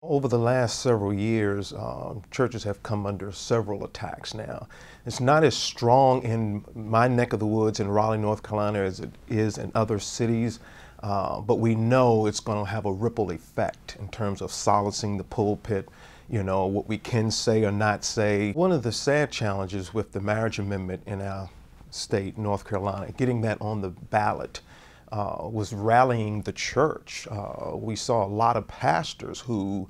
Over the last several years, churches have come under several attacks now. It's not as strong in my neck of the woods in Raleigh, North Carolina as it is in other cities, but we know it's going to have a ripple effect in terms of solacing the pulpit, what we can say or not say. One of the sad challenges with the marriage amendment in our state, North Carolina, getting that on the ballot, was rallying the church. We saw a lot of pastors who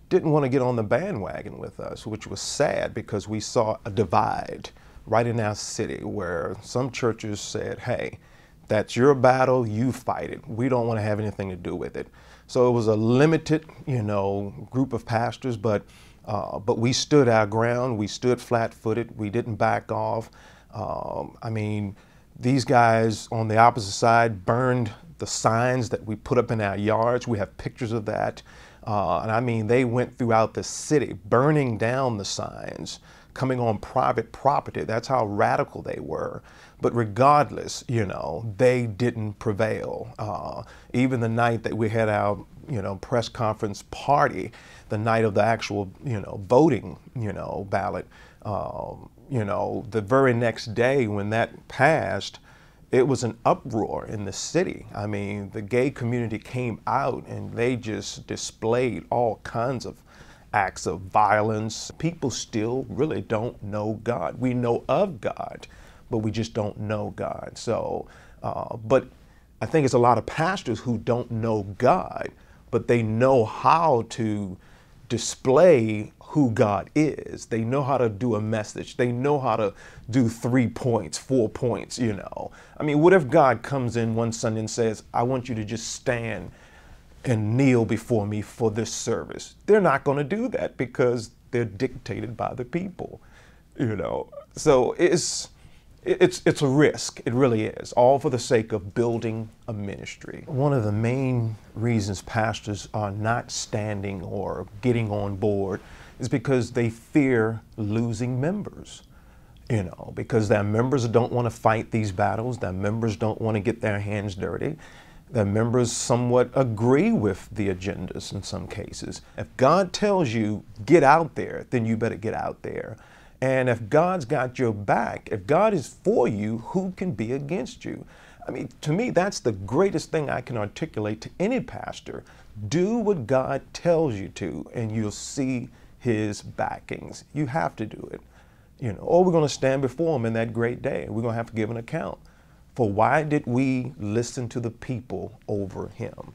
didn't want to get on the bandwagon with us, which was sad because we saw a divide right in our city where some churches said, hey, that's your battle, you fight it. We don't want to have anything to do with it. So it was a limited, group of pastors, but we stood our ground. We stood flat-footed. We didn't back off. These guys on the opposite side burned the signs that we put up in our yards. We have pictures of that. They went throughout the city, burning down the signs, coming on private property. That's how radical they were. But regardless, they didn't prevail. Even the night that we had our, press conference party, the night of the actual, voting, ballot, the very next day when that passed, it was an uproar in the city. The gay community came out and they just displayed all kinds of acts of violence. People still really don't know God. We know of God, but we just don't know God. But I think it's a lot of pastors who don't know God, but they know how to display who God is. They know how to do a message. They know how to do 3 points, 4 points, What if God comes in one Sunday and says, I want you to just stand and kneel before me for this service? They're not going to do that because they're dictated by the people, So it's a risk. It really is, all for the sake of building a ministry. One of the main reasons pastors are not standing or getting on board is because they fear losing members, because their members don't want to fight these battles. Their members don't want to get their hands dirty. Their members somewhat agree with the agendas in some cases. If God tells you, get out there, then you better get out there. And if God's got your back, if God is for you, who can be against you? To me, that's the greatest thing I can articulate to any pastor. Do what God tells you to, and you'll see His backings. You have to do it, or we're going to stand before Him in that great day. We're going to have to give an account for why did we listen to the people over Him.